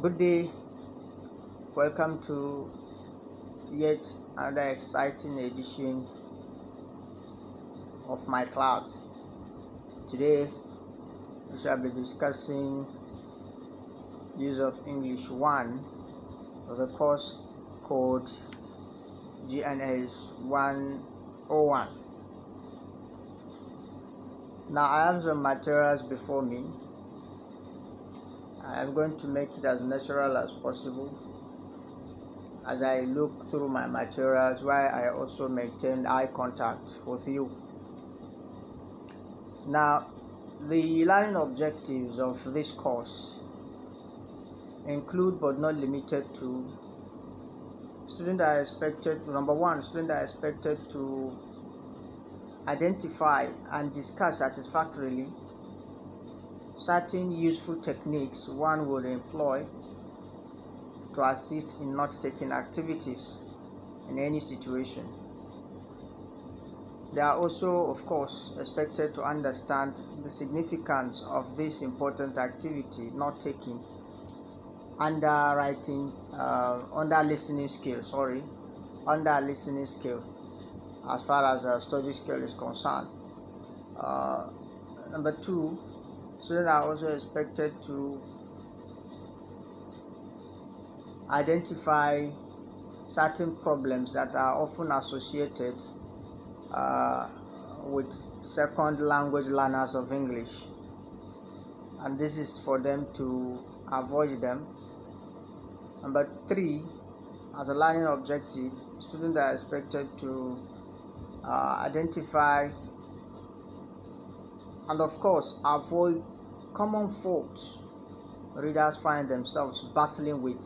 Good day, welcome to yet another exciting edition of my class. Today we shall be discussing use of English 1 of the course code GNS 101. Now I have some materials before me. I am going to make it as natural as possible as I look through my materials while I also maintain eye contact with you. Now, the learning objectives of this course include but not limited to students are expected to identify and discuss satisfactorily certain useful techniques one would employ to assist in note-taking activities in any situation. They are also, of course, expected to understand the significance of this important activity, note-taking, under listening skill, as far as study skill is concerned. Number 2, students are also expected to identify certain problems that are often associated with second language learners of English, and this is for them to avoid them. Number 3, as a learning objective, students are expected to identify and of course avoid common faults readers find themselves battling with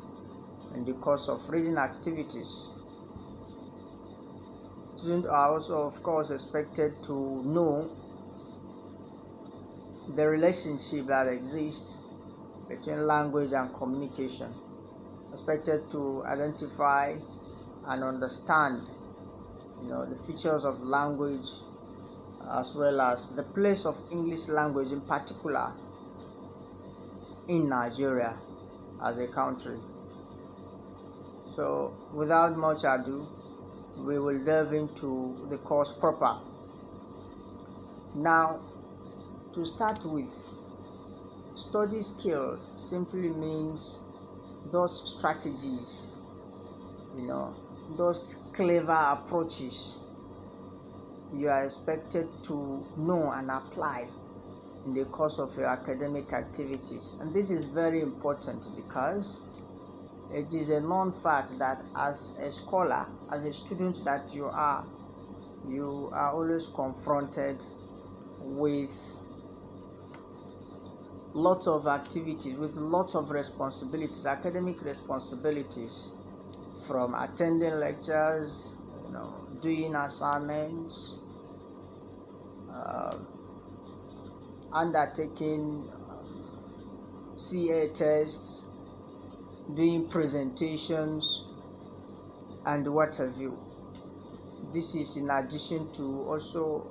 in the course of reading activities. Students are also, of course, expected to know the relationship that exists between language and communication, expected to identify and understand the features of language as well as the place of English language in particular in Nigeria as a country. So without much ado, we will delve into the course proper. Now, to start with, study skills simply means those strategies, those clever approaches you are expected to know and apply in the course of your academic activities. And this is very important because it is a known fact that as a scholar, as a student that you are always confronted with lots of activities, with lots of responsibilities, academic responsibilities, from attending lectures, doing assignments, undertaking CA tests, doing presentations, and what have you. This is in addition to also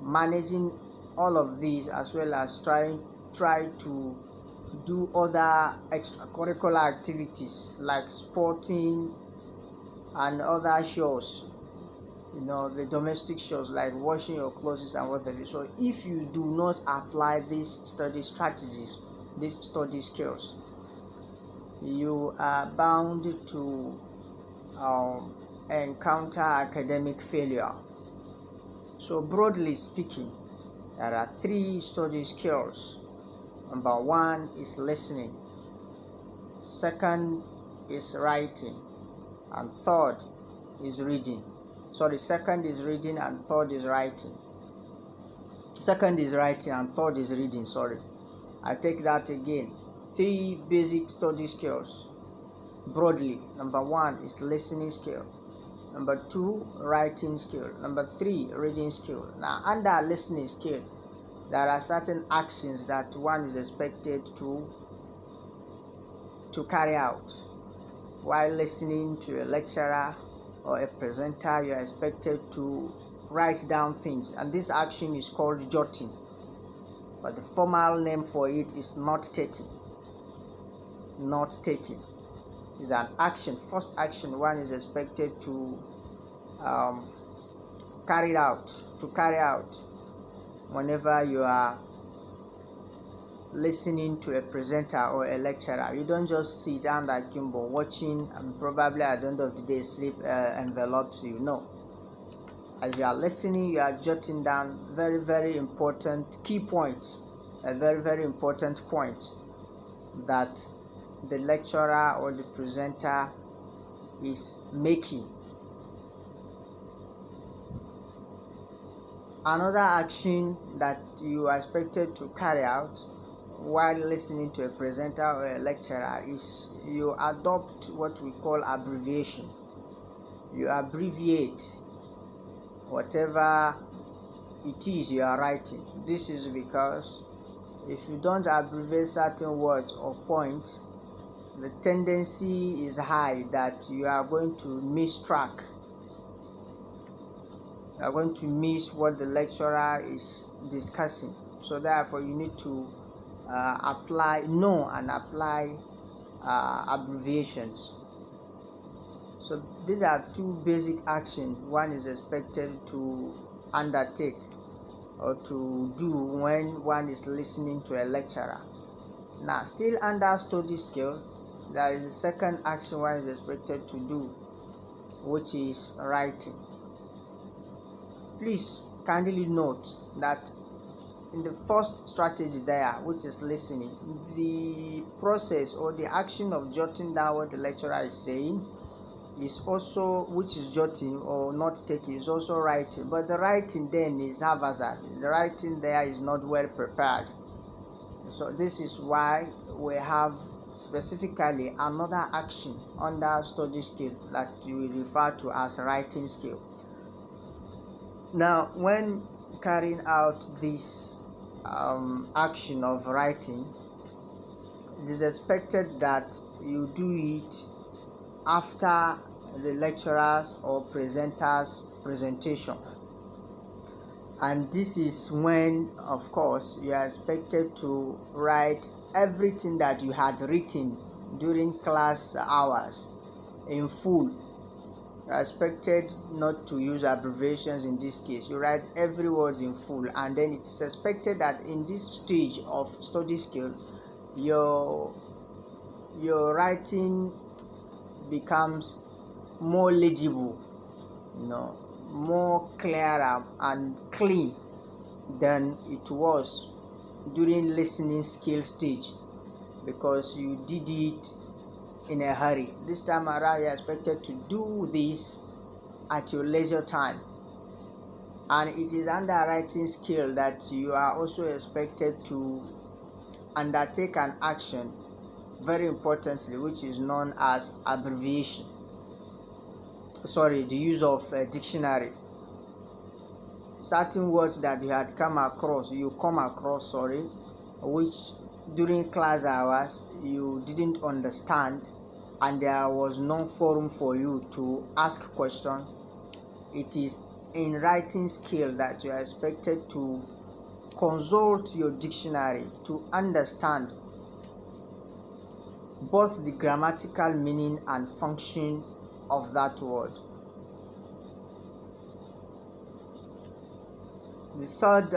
managing all of these, as well as try to do other extracurricular activities like sporting and other shows, the domestic shows like washing your clothes and what have you. So if you do not apply these study strategies, these study skills, you are bound to encounter academic failure. So broadly speaking, there are 3 study skills. Number 1 is listening, 2nd is writing, and 3rd is reading. Second is reading and 3rd is writing. Second is writing and 3rd is reading. I take that again. 3 basic study skills broadly. Number 1 is listening skill. Number 2, writing skill. Number 3, reading skill. Now, under listening skill, there are certain actions that one is expected to carry out. While listening to a lecturer or a presenter, you are expected to write down things, and this action is called jotting, but the formal name for it is note taking. not taking. Is an action. First action one is expected to carry out whenever you are listening to a presenter or a lecturer. You don't just sit down like Kimbo watching and probably at the end of the day sleep envelops you. No. As you are listening, you are jotting down very, very important key points, a very, very important point that the lecturer or the presenter is making. Another action that you are expected to carry out while listening to a presenter or a lecturer is you adopt what we call abbreviation. You abbreviate whatever it is you are writing. This is because if you don't abbreviate certain words or points, the tendency is high that you are going to miss track. You are going to miss what the lecturer is discussing. So therefore you need to apply abbreviations. So these are two basic actions one is expected to undertake or to do when one is listening to a lecturer. Now, still under study skill, there is a second action one is expected to do, which is writing. Please kindly note that in the first strategy there, which is listening, the process or the action of jotting down what the lecturer is saying is also, which is jotting or not taking, is also writing. But the writing then is haphazard. The writing there is not well prepared. So this is why we have specifically another action under study skill that we refer to as writing skill. Now, when carrying out this action of writing, it is expected that you do it after the lecturer's or presenter's presentation. And this is when, of course, you are expected to write everything that you had written during class hours in full. You are expected not to use abbreviations in this case. You write every word in full, and then it's expected that in this stage of study skill, your writing becomes more legible, more clearer and clean than it was during listening skill stage, because you did it in a hurry. This time around, you are expected to do this at your leisure time, and it is under writing skill that you are also expected to undertake an action, very importantly, which is known as abbreviation. The use of a dictionary. Certain words that you had come across, which during class hours you didn't understand, and there was no forum for you to ask questions. It is in writing skill that you are expected to consult your dictionary to understand both the grammatical meaning and function of that word. The third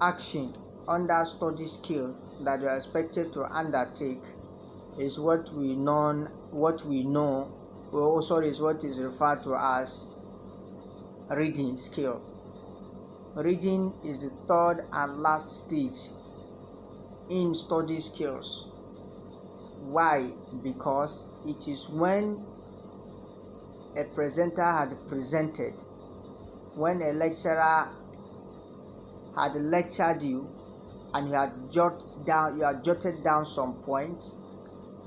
action under study skill that you are expected to undertake is what is referred to as reading skill. Reading is the third and last stage in study skills. Why? Because it is when a presenter had presented, when a lecturer had lectured you, and you had jotted down some points,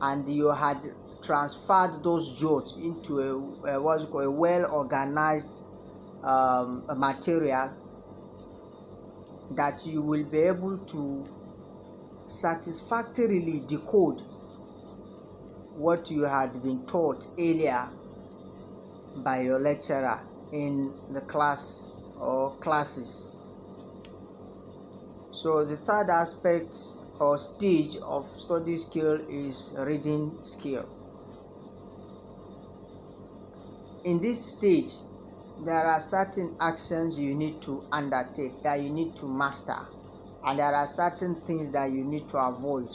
and you had transferred those jots into a well organized material that you will be able to satisfactorily decode what you had been taught earlier by your lecturer in the class or classes. So the third aspect or stage of study skill is reading skill. In this stage, there are certain actions you need to undertake, that you need to master, and there are certain things that you need to avoid.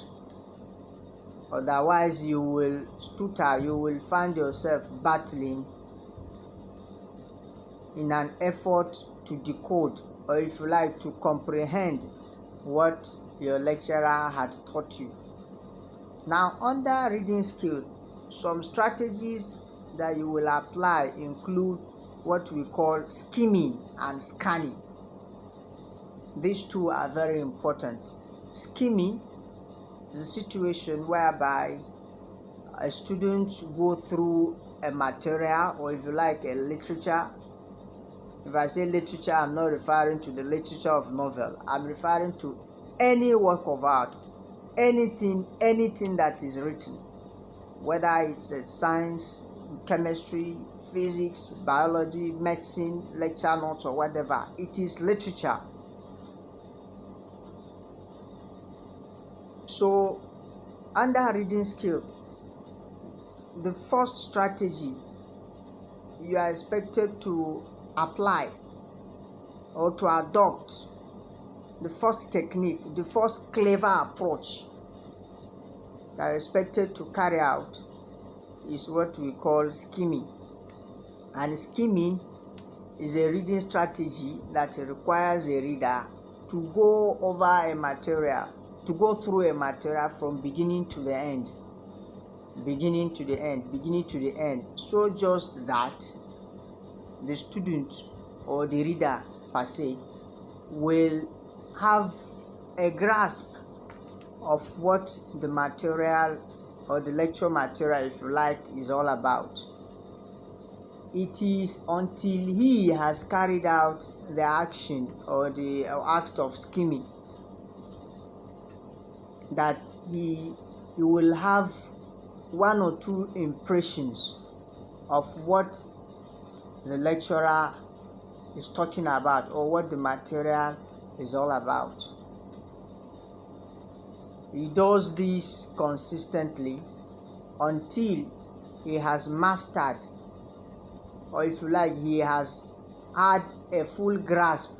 Otherwise, you will stutter, you will find yourself battling in an effort to decode, or if you like, to comprehend what your lecturer had taught you. Now, under reading skill, some strategies that you will apply include what we call skimming and scanning. These two are very important. Skimming is a situation whereby a student go through a material, or if you like, a literature. If I say literature, I'm not referring to the literature of novel. I'm referring to any work of art, anything that is written, whether it's a science, chemistry, physics, biology, medicine, lecture notes, or whatever. It is literature. So, under reading skill, the first strategy you are expected to apply or to adopt, the first technique, the first clever approach that are expected to carry out is what we call skimming. And skimming is a reading strategy that requires a reader to go over a material, to go through a material from beginning to the end, so just that the student or the reader per se will have a grasp of what the material or the lecture material, if you like, is all about. It is until he has carried out the action or the act of skimming that he will have one or two impressions of what the lecturer is talking about or what the material is all about. He does this consistently until he has mastered, or if you like, he has had a full grasp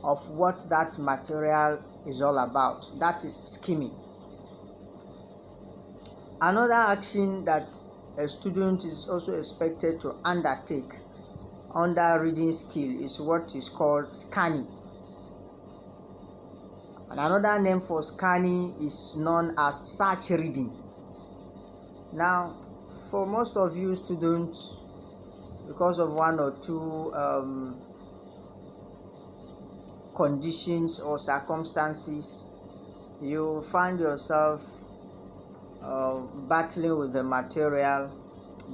of what that material is all about. That is skimming. Another action that a student is also expected to undertake under reading skill is what is called scanning. And another name for scanning is known as search reading. Now, for most of you students, because of one or two conditions or circumstances, you find yourself battling with the material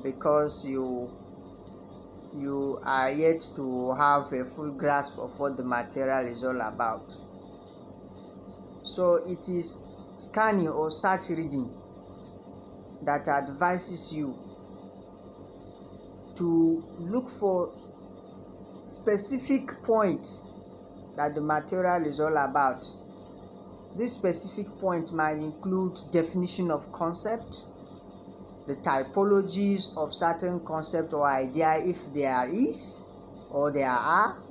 because you are yet to have a full grasp of what the material is all about. So it is scanning or search reading that advises you to look for specific points that the material is all about. This specific point might include definition of concept, the typologies of certain concept or idea, if there is or there are,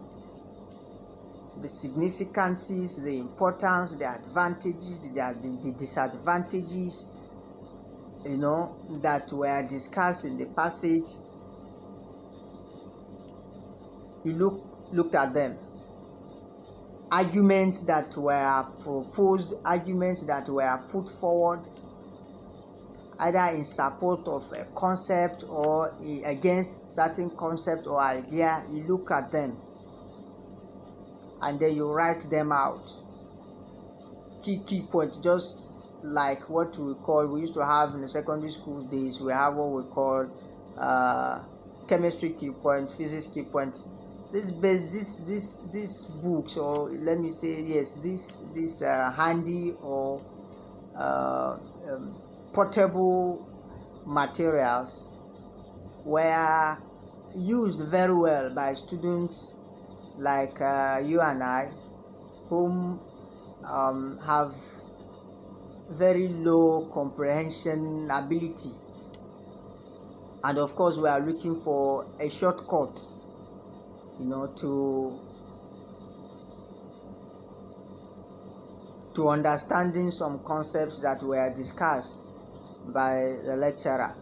the significances, the importance, the advantages, the disadvantages, that were discussed in the passage. You looked at them. Arguments that were proposed, arguments that were put forward, either in support of a concept or against certain concept or idea. You look at them and then you write them out. Key point, just like what we used to have in the secondary school days. We have what we call chemistry key point, physics key points. This books, or let me say, yes, this handy or portable materials were used very well by students like you and I, whom have very low comprehension ability, and of course we are looking for a shortcut, to understanding some concepts that were discussed by the lecturer.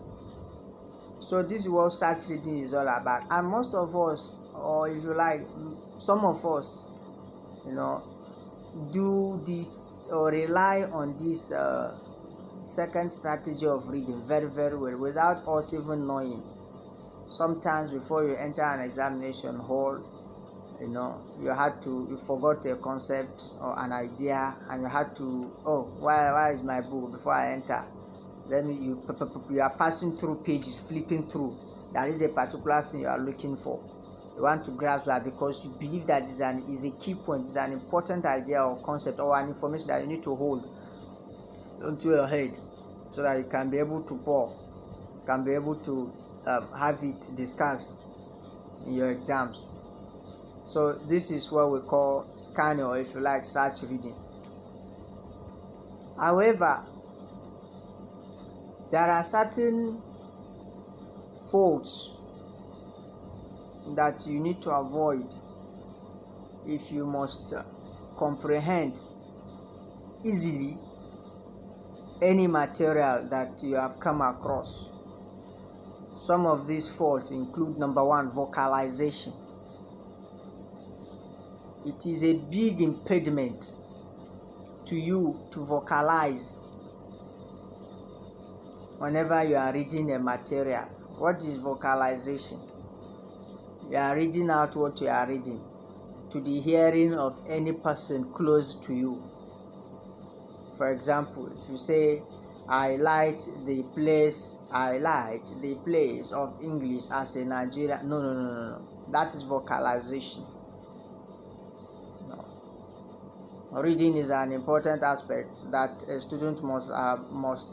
So this is what search reading is all about. And most of us, or if you like, some of us, do this or rely on this second strategy of reading very, very well without us even knowing. Sometimes before you enter an examination hall, you forgot a concept or an idea, and you had to, why is my book before I enter? You are passing through pages, flipping through. That is a particular thing you are looking for. You want to grasp that because you believe that is a key point, is an important idea or concept or an information that you need to hold onto your head so that you can be able to have it discussed in your exams. So this is what we call scanning, or if you like, search reading. However, there are certain faults that you need to avoid if you must comprehend easily any material that you have come across. Some of these faults include: number one, vocalization. It is a big impediment to you to vocalize whenever you are reading a material. What is vocalization? You are reading out what you are reading to the hearing of any person close to you. For example, if you say, I light the place of English as a Nigerian. No. That is vocalization. No. Reading is an important aspect that a student must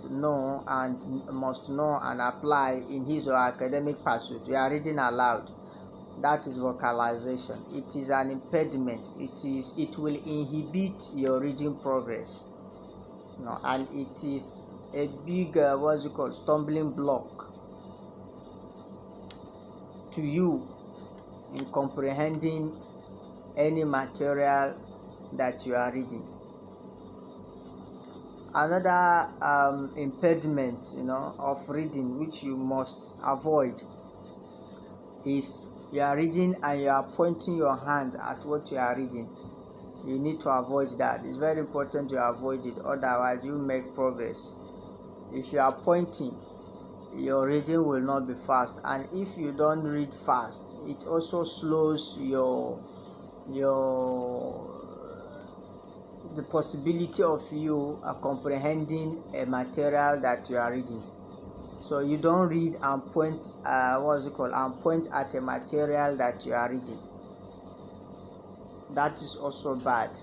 know and apply in his or her academic pursuit. You are reading aloud. That is vocalization. It is an impediment. It will inhibit your reading progress. And it is a big stumbling block to you in comprehending any material that you are reading. Another impediment of reading which you must avoid is you are reading and you are pointing your hand at what you are reading. You need to avoid that. It's very important to avoid it, otherwise you make progress. If you are pointing, your reading will not be fast, and if you don't read fast, it also slows the possibility of you comprehending a material that you are reading. So you don't read and point at a material that you are reading. That is also bad.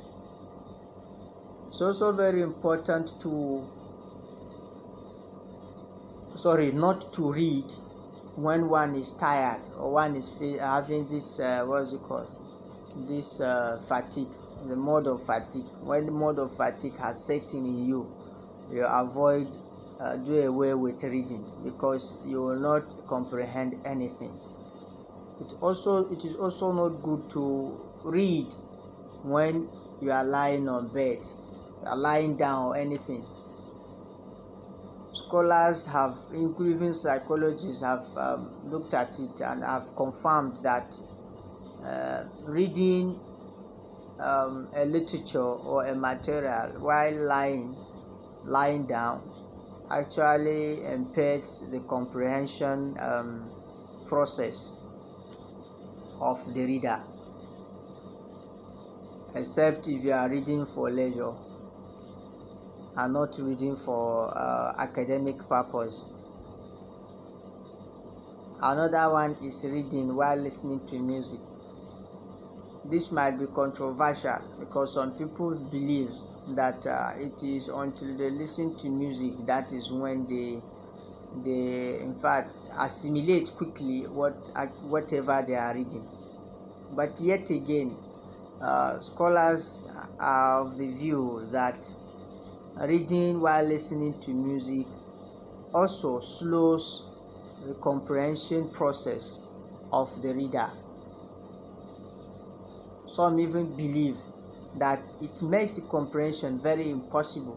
It's also very important not to read when one is tired or one is having this fatigue, the mode of fatigue. When the mode of fatigue has set in you avoid do away with reading, because you will not comprehend anything. It is also not good to read when you are lying on bed, you are lying down or anything. Scholars have, including psychologists, have looked at it and have confirmed that reading a literature or a material while lying down actually impairs the comprehension process of the reader, except if you are reading for leisure and not reading for academic purpose. Another one is reading while listening to music. This might be controversial because some people believe that it is until they listen to music that is when they in fact assimilate quickly whatever they are reading. But yet again, scholars are of the view that Reading while listening to music also slows the comprehension process of the reader. Some even believe that it makes the comprehension very impossible.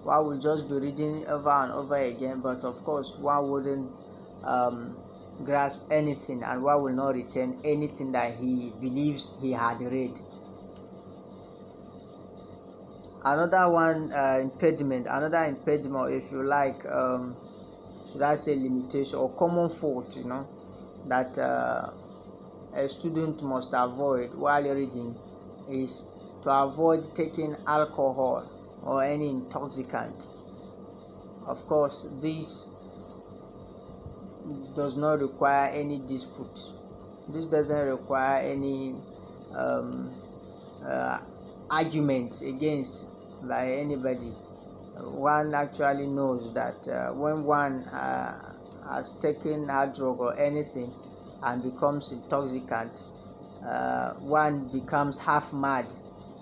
One will just be reading over and over again, but of course one wouldn't grasp anything, and one will not retain anything that he believes he had read. Another impediment, if you like, should I say limitation or common fault, that a student must avoid while reading is to avoid taking alcohol or any intoxicant. Of course, this does not require any dispute. This doesn't require any argument against by anybody. One actually knows that when one has taken hard drug or anything and becomes intoxicant, one becomes half mad,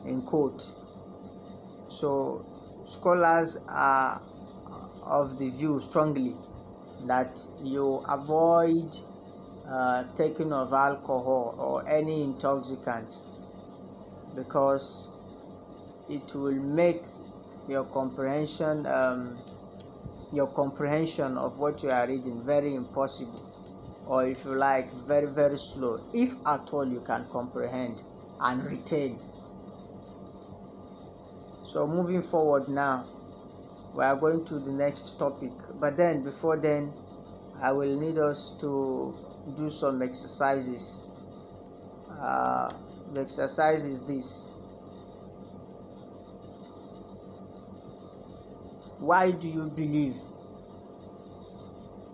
in quote. So scholars are of the view strongly that you avoid taking of alcohol or any intoxicant, because it will make your comprehension of what you are reading very impossible, or if you like, very, very slow, if at all you can comprehend and retain. So moving forward now, we are going to the next topic, but then before then I will need us to do some exercises. The exercise is this: why do you believe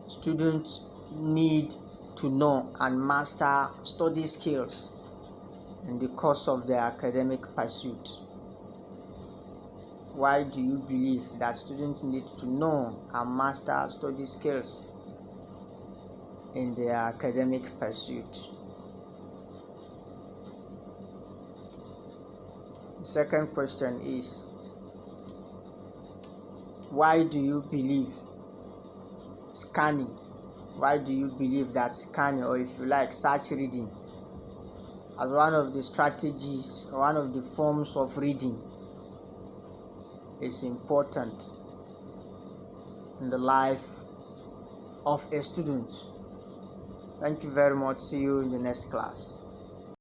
students need to know and master study skills in the course of their academic pursuit? Why do you believe that students need to know and master study skills in their academic pursuit? The second question is, why do you believe that scanning, or if you like, search reading, as one of the strategies, one of the forms of reading, is important in the life of a student? Thank you very much. See you in the next class.